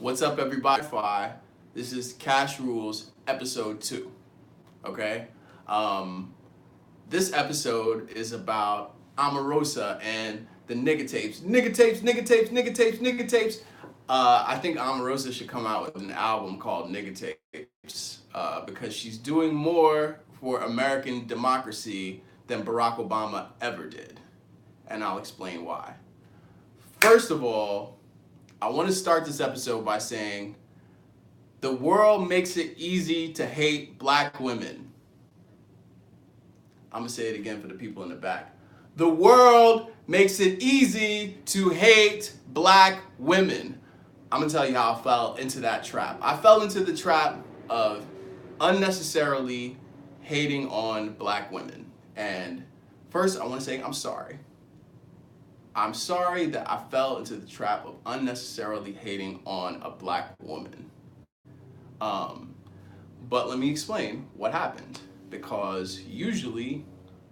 What's up, everybody? This is Cash Rules episode 2. Okay? This episode is about Omarosa and the nigga tapes. Nigga tapes. I think Omarosa should come out with an album called Nigga Tapes because she's doing more for American democracy than Barack Obama ever did. And I'll explain why. First of all, I want to start this episode by saying the world makes it easy to hate black women. I'm going to say it again for the people in the back. The world makes it easy to hate black women. I'm going to tell you how I fell into that trap. I fell into the trap of unnecessarily hating on black women. And first, I want to say I'm sorry. I'm sorry that I fell into the trap of unnecessarily hating on a black woman. But let me explain what happened, because usually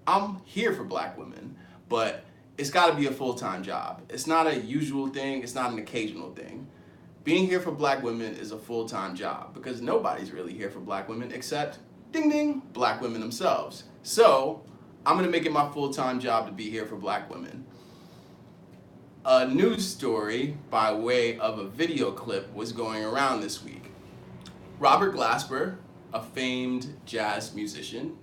I'm here for black women, but it's got to be a full-time job. It's not a usual thing. It's not an occasional thing. Being here for black women is a full-time job because nobody's really here for black women except, ding ding, black women themselves. So I'm going to make it my full-time job to be here for black women. A news story by way of a video clip was going around this week. Robert Glasper, a famed jazz musician,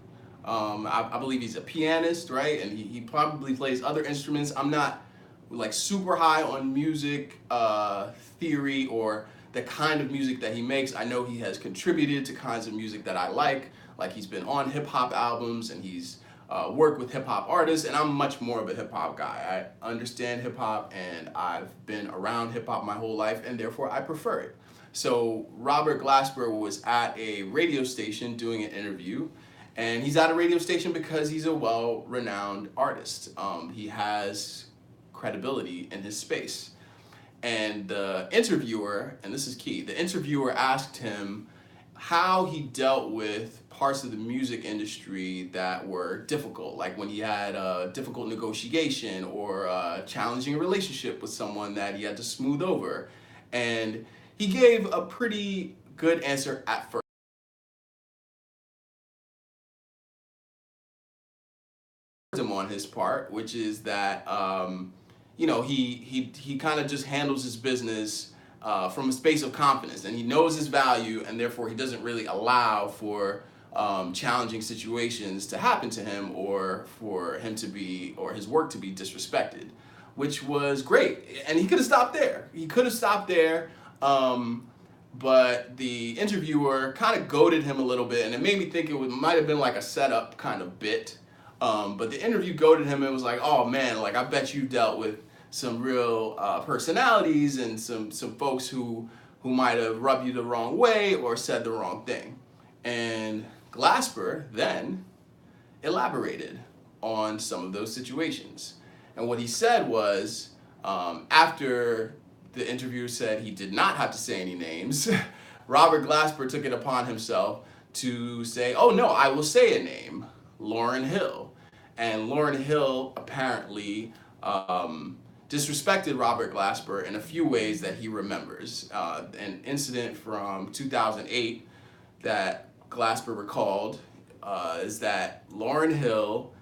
I believe he's a pianist, right? And he probably plays other instruments. I'm not like super high on music theory or the kind of music that he makes. I know he has contributed to kinds of music that I like he's been on hip hop albums and he's work with hip-hop artists, and I'm much more of a hip-hop guy. I understand hip-hop, and I've been around hip-hop my whole life, and therefore I prefer it. So Robert Glasper was at a radio station doing an interview, and he's at a radio station because he's a well-renowned artist. He has credibility in his space. And the interviewer, and this is key, the interviewer asked him how he dealt with parts of the music industry that were difficult, like when he had a difficult negotiation or a challenging relationship with someone that he had to smooth over. And he gave a pretty good answer at first. On his part, which is that he kind of just handles his business from a space of confidence, and he knows his value, and therefore he doesn't really allow for challenging situations to happen to him or for him to be, or his work to be disrespected, which was great. And he could have stopped there. But the interviewer kind of goaded him a little bit, and it made me think might have been like a setup kind of bit. But the interview goaded him and was like, oh man, like I bet you dealt with some real personalities and some folks who might have rubbed you the wrong way or said the wrong thing. And Glasper then elaborated on some of those situations. And what he said was, after the interviewer said he did not have to say any names, Robert Glasper took it upon himself to say, oh no, I will say a name, Lauryn Hill. And Lauryn Hill apparently disrespected Robert Glasper in a few ways that he remembers. An incident from 2008 that Glasper recalled is that Lauryn Hill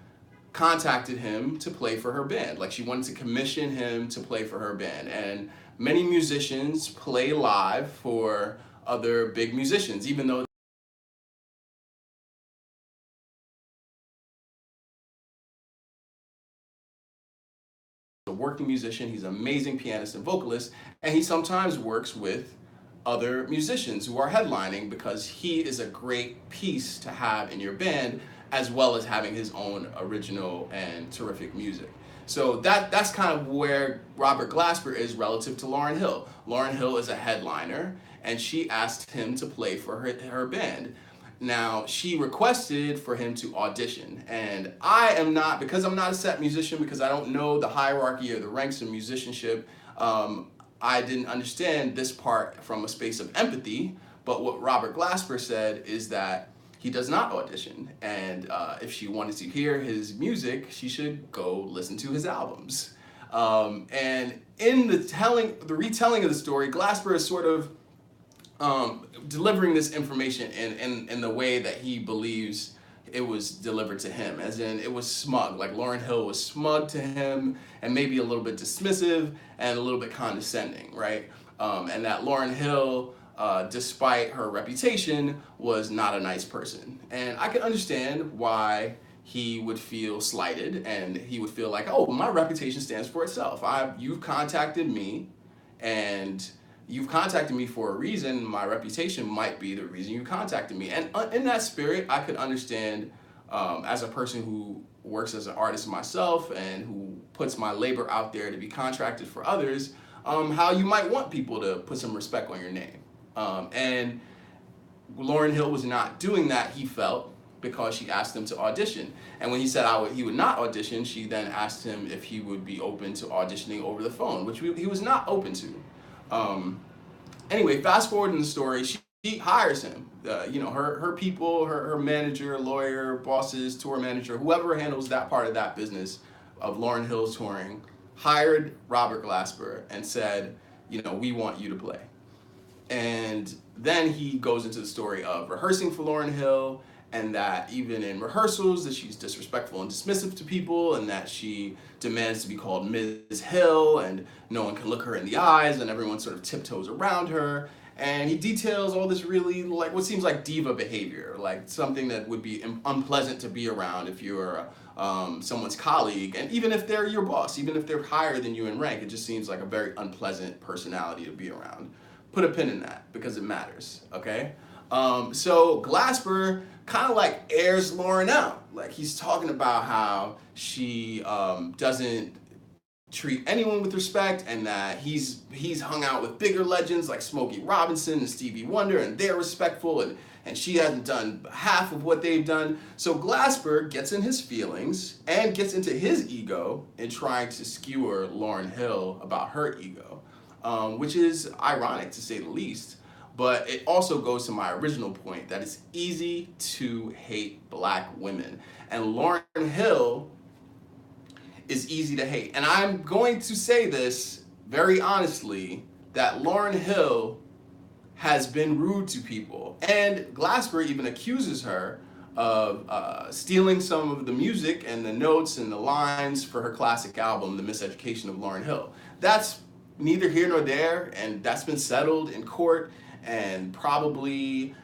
contacted him to play for her band. Like she wanted to commission him to play for her band. And many musicians play live for other big musicians, even though a working musician, he's an amazing pianist and vocalist, and he sometimes works with other musicians who are headlining because he is a great piece to have in your band, as well as having his own original and terrific music. So that's kind of where Robert Glasper is relative to Lauryn Hill. Lauryn Hill is a headliner, and she asked him to play for her band. Now, she requested for him to audition, and I am not, because I'm not a set musician, because I don't know the hierarchy or the ranks of musicianship, I didn't understand this part from a space of empathy, but what Robert Glasper said is that he does not audition, and if she wanted to hear his music, she should go listen to his albums. And in the retelling of the story, Glasper is sort of delivering this information in the way that he believes it was delivered to him, as in it was smug. Like Lauryn Hill was smug to him and maybe a little bit dismissive and a little bit condescending, right? And that Lauryn Hill, despite her reputation, was not a nice person. And I can understand why he would feel slighted and he would feel like, oh, my reputation stands for itself. You've contacted me and you've contacted me for a reason. My reputation might be the reason you contacted me. And in that spirit, I could understand, as a person who works as an artist myself and who puts my labor out there to be contracted for others, how you might want people to put some respect on your name. And Lauryn Hill was not doing that, he felt, because she asked him to audition. And when he said he would not audition, she then asked him if he would be open to auditioning over the phone, which he was not open to. Anyway, fast forward in the story, she hires him. Her people, her manager, lawyer, bosses, tour manager, whoever handles that part of that business of Lauryn Hill's touring, hired Robert Glasper and said, we want you to play. And then he goes into the story of rehearsing for Lauryn Hill, and that even in rehearsals that she's disrespectful and dismissive to people, and that she demands to be called Ms. Hill, and no one can look her in the eyes, and everyone sort of tiptoes around her. And he details all this really, like, what seems like diva behavior, like something that would be unpleasant to be around if you're someone's colleague, and even if they're your boss, even if they're higher than you in rank, it just seems like a very unpleasant personality to be around. Put a pin in that, because it matters, okay? So Glasper kind of like airs Lauryn out. Like, he's talking about how she doesn't treat anyone with respect, and that he's hung out with bigger legends like Smokey Robinson and Stevie Wonder, and they're respectful, and she hasn't done half of what they've done. So Glasper gets in his feelings and gets into his ego in trying to skewer Lauryn Hill about her ego, which is ironic to say the least. But it also goes to my original point that it's easy to hate black women. And Lauryn Hill is easy to hate. And I'm going to say this very honestly, that Lauryn Hill has been rude to people. And Glasper even accuses her of stealing some of the music and the notes and the lines for her classic album, The Miseducation of Lauryn Hill. That's neither here nor there, and that's been settled in court, and probably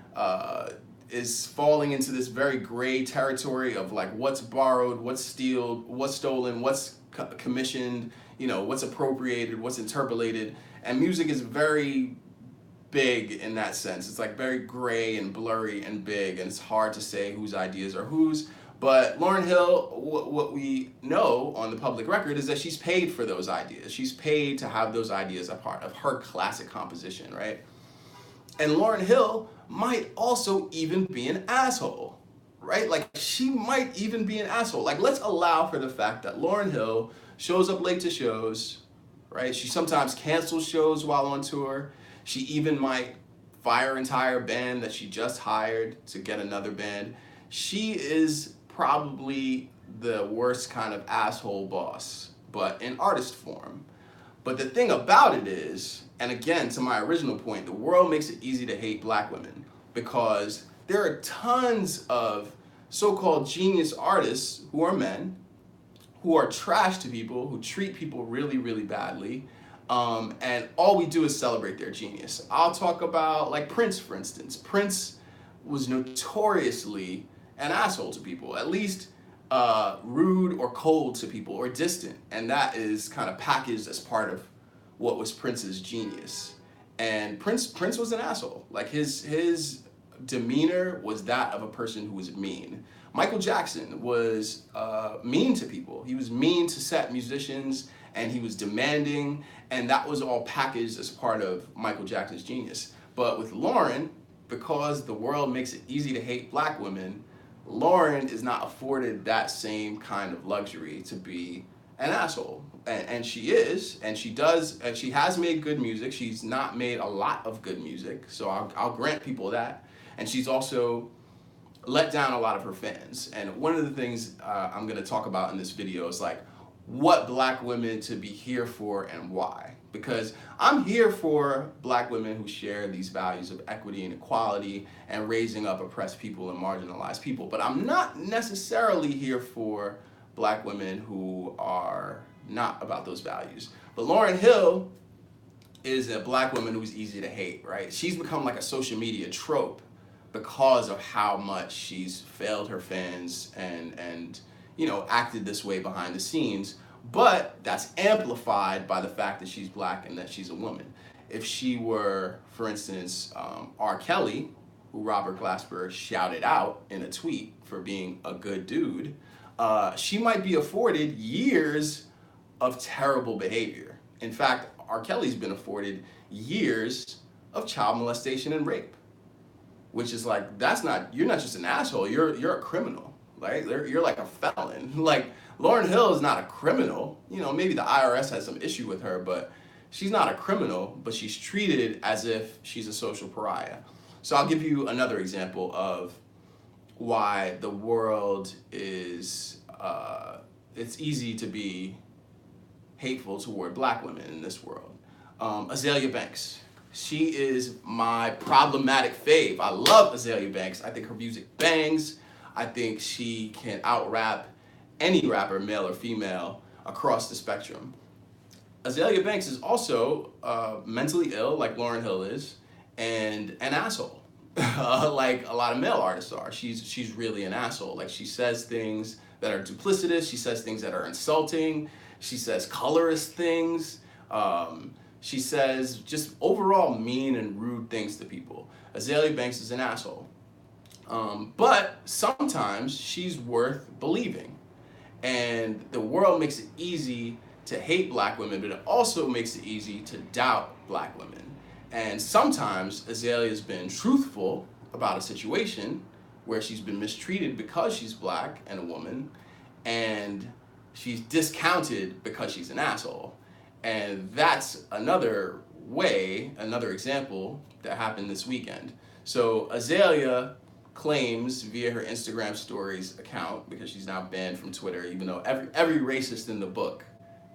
is falling into this very gray territory of like what's borrowed, what's stolen, what's commissioned, what's appropriated, what's interpolated. And music is very big in that sense. It's like very gray and blurry and big, and it's hard to say whose ideas are whose. But Lauryn Hill, what we know on the public record is that she's paid for those ideas. She's paid to have those ideas a part of her classic composition, right? And Lauryn Hill might also even be an asshole, right? Like, she might even be an asshole. Like, let's allow for the fact that Lauryn Hill shows up late to shows, right? She sometimes cancels shows while on tour. She even might fire an entire band that she just hired to get another band. She is probably the worst kind of asshole boss, but in artist form. But the thing about it is, and again, to my original point, the world makes it easy to hate black women because there are tons of so-called genius artists who are men, who are trash to people, who treat people really, really badly, and all we do is celebrate their genius. I'll talk about, like, Prince, for instance. Prince was notoriously an asshole to people, at least rude or cold to people or distant, and that is kind of packaged as part of what was Prince's genius. And Prince was an asshole. Like, his demeanor was that of a person who was mean. Michael Jackson was mean to people. He was mean to set musicians, and he was demanding, and that was all packaged as part of Michael Jackson's genius. But with Lauryn, because the world makes it easy to hate black women, Lauryn is not afforded that same kind of luxury to be an asshole. And she is, and she does, and she has made good music. She's not made a lot of good music, so I'll grant people that. And she's also let down a lot of her fans. And one of the things I'm gonna talk about in this video is like what black women to be here for and why. because I'm here for black women who share these values of equity and equality and raising up oppressed people and marginalized people. But I'm not necessarily here for black women who are not about those values. But Lauryn Hill is a black woman who's easy to hate, right? She's become like a social media trope because of how much she's failed her fans and acted this way behind the scenes. But that's amplified by the fact that she's black and that she's a woman. If she were, for instance, R. Kelly, who Robert Glasper shouted out in a tweet for being a good dude, she might be afforded years of terrible behavior. In fact, R. Kelly's been afforded years of child molestation and rape, which is like, you're not just an asshole, you're a criminal. Right? You're like a felon. Like, Lauryn Hill is not a criminal. Maybe the IRS has some issue with her, but she's not a criminal, but she's treated as if she's a social pariah. So I'll give you another example of why the world is, it's easy to be hateful toward black women in this world. Azealia Banks. She is my problematic fave. I love Azealia Banks. I think her music bangs. I think she can out-rap any rapper, male or female, across the spectrum. Azealia Banks is also mentally ill, like Lauryn Hill is, and an asshole, like a lot of male artists are. She's really an asshole. Like, she says things that are duplicitous. She says things that are insulting. She says colorist things. She says just overall mean and rude things to people. Azealia Banks is an asshole. But sometimes she's worth believing. And the world makes it easy to hate black women, but it also makes it easy to doubt black women. And sometimes Azalea's been truthful about a situation where she's been mistreated because she's black and a woman, and she's discounted because she's an asshole. And that's another example that happened this weekend. So Azealia claims via her Instagram stories account, because she's now banned from Twitter, even though every racist in the book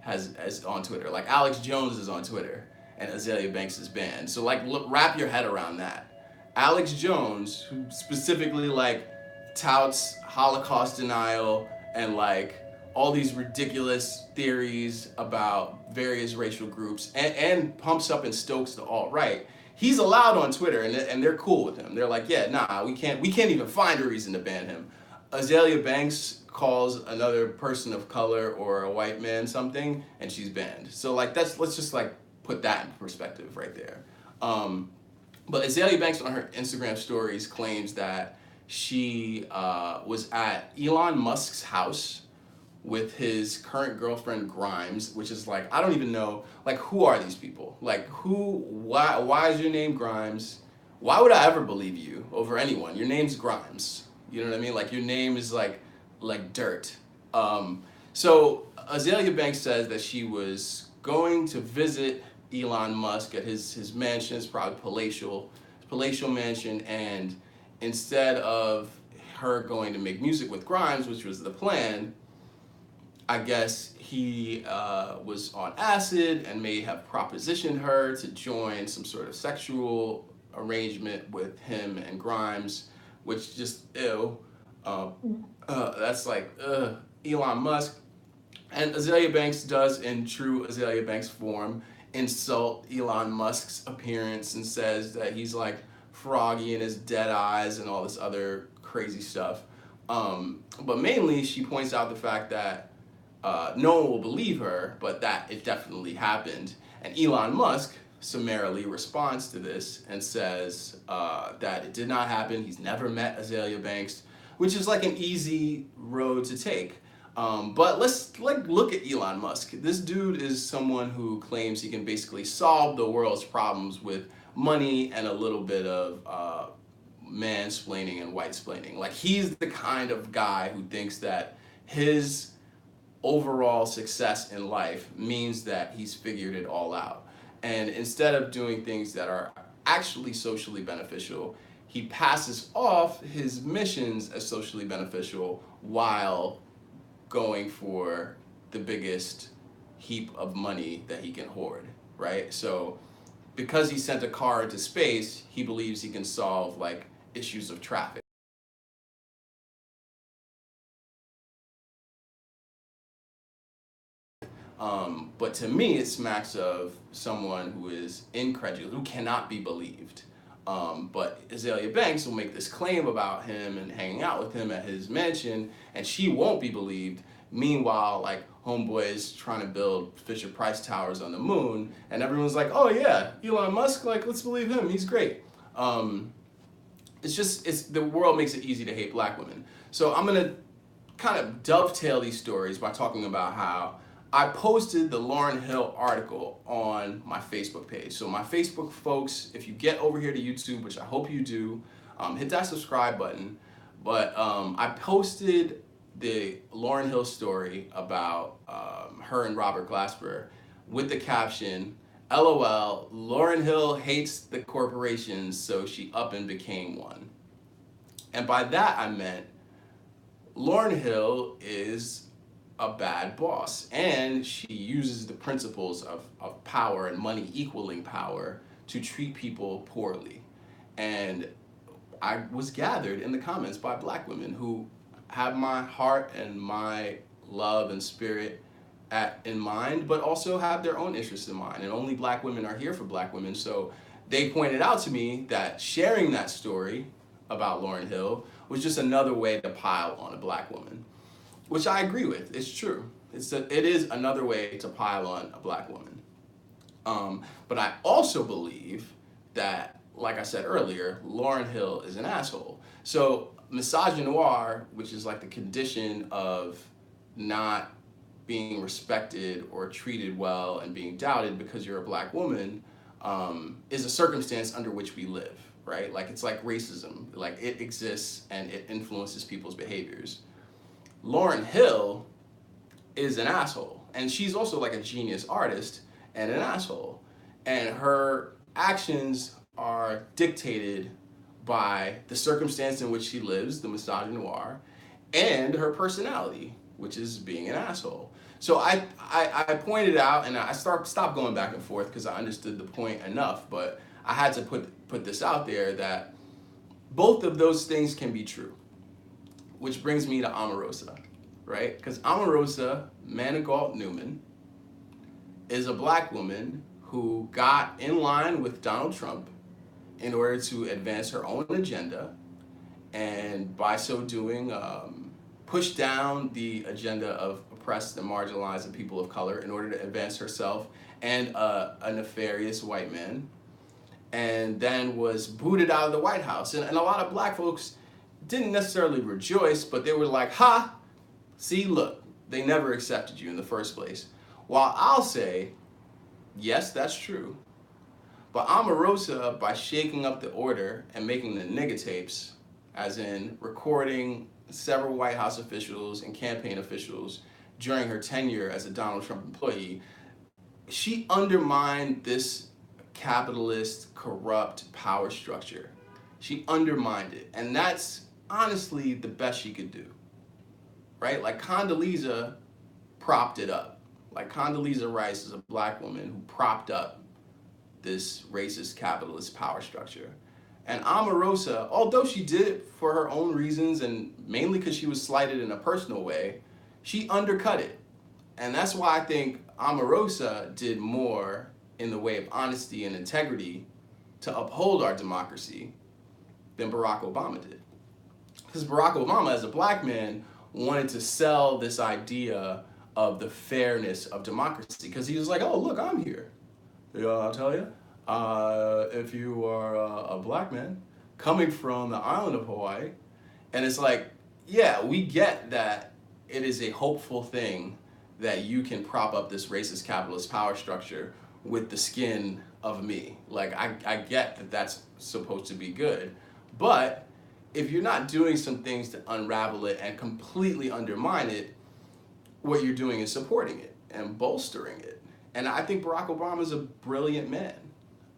is on Twitter. Like, Alex Jones is on Twitter and Azealia Banks is banned. So like, wrap your head around that. Alex Jones, who specifically like touts Holocaust denial and like all these ridiculous theories about various racial groups and pumps up and stokes the alt-right, he's allowed on Twitter, and they're cool with him. They're like, yeah, nah, we can't even find a reason to ban him. Azealia Banks calls another person of color or a white man something, and she's banned. So like, let's just like put that in perspective right there. But Azealia Banks on her Instagram stories claims that she was at Elon Musk's house with his current girlfriend Grimes, which is like, I don't even know, like, who are these people? Like, why is your name Grimes? Why would I ever believe you over anyone? Your name's Grimes. You know what I mean? Like, your name is like dirt. So Azealia Banks says that she was going to visit Elon Musk at his mansion. It's probably palatial mansion, and instead of her going to make music with Grimes, which was the plan, I guess he was on acid and may have propositioned her to join some sort of sexual arrangement with him and Grimes, which just, ew. That's like, Elon Musk. And Azealia Banks does, in true Azealia Banks form, insult Elon Musk's appearance and says that he's like froggy in his dead eyes and all this other crazy stuff. But mainly she points out the fact that no one will believe her, but that it definitely happened. And Elon Musk summarily responds to this and says that it did not happen. He's never met Azealia Banks, which is like an easy road to take. But let's look at Elon Musk. This dude is someone who claims he can basically solve the world's problems with money and a little bit of mansplaining and whitesplaining. Like, he's the kind of guy who thinks that his overall success in life means that he's figured it all out. And instead of doing things that are actually socially beneficial, he passes off his missions as socially beneficial while going for the biggest heap of money that he can hoard. right? So because he sent a car into space, he believes he can solve like issues of traffic. But to me, it smacks of someone who is incredulous, who cannot be believed. But Azealia Banks will make this claim about him and hanging out with him at his mansion, and she won't be believed. Meanwhile, like, homeboy is trying to build Fisher Price towers on the moon, and everyone's like, "Oh yeah, Elon Musk, like, let's believe him. He's great." It's the world makes it easy to hate black women. So I'm gonna kind of dovetail these stories by talking about how I posted the Lauryn Hill article on my Facebook page. So my Facebook folks, if you get over here to YouTube, which I hope you do, hit that subscribe button. But I posted the Lauryn Hill story about her and Robert Glasper with the caption, "LOL, Lauryn Hill hates the corporations, so she up and became one." And by that I meant Lauryn Hill is a bad boss, and she uses the principles of power and money equaling power to treat people poorly. And I was gathered in the comments by black women who have my heart and my love and spirit in mind, but also have their own interests in mind. And only black women are here for black women. So they pointed out to me that sharing that story about Lauryn Hill was just another way to pile on a black woman, which I agree with. It's true. It is another way to pile on a black woman. But I also believe that, like I said earlier, Lauryn Hill is an asshole. So misogynoir, which is like the condition of not being respected or treated well and being doubted because you're a black woman, is a circumstance under which we live, right? Like, it's like racism. Like, it exists and it influences people's behaviors. Lauryn Hill is an asshole, and she's also like a genius artist and an asshole, and her actions are dictated by the circumstance in which she lives, the misogynoir, and her personality, which is being an asshole. So I pointed out, and I stopped going back and forth because I understood the point enough, but I had to put this out there that both of those things can be true. Which brings me to Omarosa, right? Because Omarosa Manigault Newman is a black woman who got in line with Donald Trump in order to advance her own agenda, and by so doing, push down the agenda of oppressed and marginalized and people of color in order to advance herself and a nefarious white man, and then was booted out of the White House. And a lot of black folks didn't necessarily rejoice, but they were like, "Ha, see, look, they never accepted you in the first place." While I'll say, yes, that's true. But Omarosa, by shaking up the order and making the nigga tapes, as in recording several White House officials and campaign officials during her tenure as a Donald Trump employee, she undermined this capitalist, corrupt power structure. She undermined it. And that's honestly the best she could do, right? Like, Condoleezza propped it up. Like, Condoleezza Rice is a black woman who propped up this racist capitalist power structure. And Omarosa, although she did it for her own reasons and mainly because she was slighted in a personal way, she undercut it. And that's why I think Omarosa did more in the way of honesty and integrity to uphold our democracy than Barack Obama did. Because Barack Obama, as a black man, wanted to sell this idea of the fairness of democracy. Because he was like, "Oh, look, I'm here. Yeah, I'll tell you, if you are a black man coming from the island of Hawaii," and it's like, yeah, we get that it is a hopeful thing that you can prop up this racist capitalist power structure with the skin of me. Like, I get that that's supposed to be good, but if you're not doing some things to unravel it and completely undermine it, what you're doing is supporting it and bolstering it. And I think Barack Obama is a brilliant man.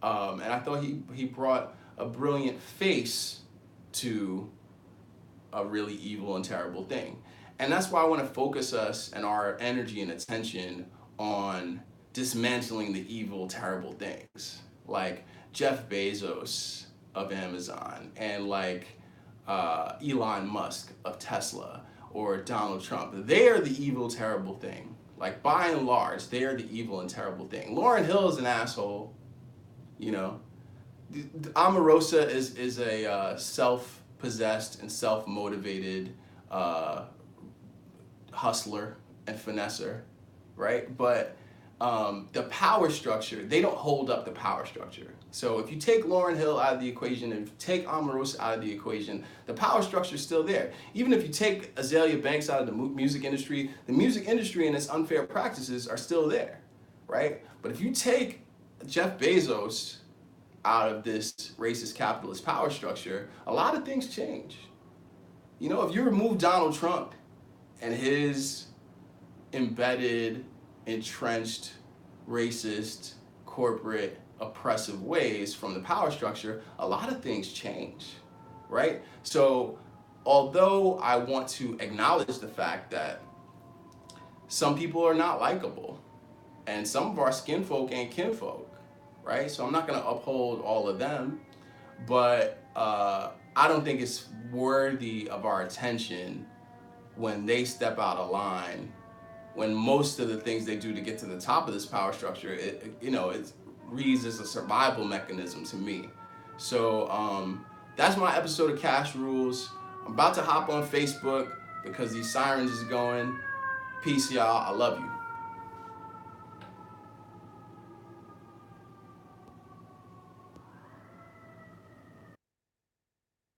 And I thought he brought a brilliant face to a really evil and terrible thing. And that's why I want to focus us and our energy and attention on dismantling the evil, terrible things, like Jeff Bezos of Amazon, and like Elon Musk of Tesla, or Donald Trump. They are the evil, terrible thing. Like, by and large, they are the evil and terrible thing. Lauryn Hill is an asshole, you know. Omarosa is a self-possessed and self-motivated hustler and finesser, right? But the power structure, they don't hold up the power structure. So if you take Lauryn Hill out of the equation, and if you take Omarosa out of the equation, the power structure is still there. Even if you take Azealia Banks out of the music industry and its unfair practices are still there, right? But if you take Jeff Bezos out of this racist capitalist power structure, a lot of things change. You know, if you remove Donald Trump and his embedded, entrenched, racist, corporate, oppressive ways from the power structure, a lot of things change, right? So although I want to acknowledge the fact that some people are not likable, and some of our skinfolk ain't kinfolk, right? So I'm not gonna uphold all of them, but I don't think it's worthy of our attention when they step out of line, when most of the things they do to get to the top of this power structure, it reads as a survival mechanism to me. So that's my episode of Cash Rules. I'm about to hop on Facebook because these sirens is going. Peace, y'all. I love you.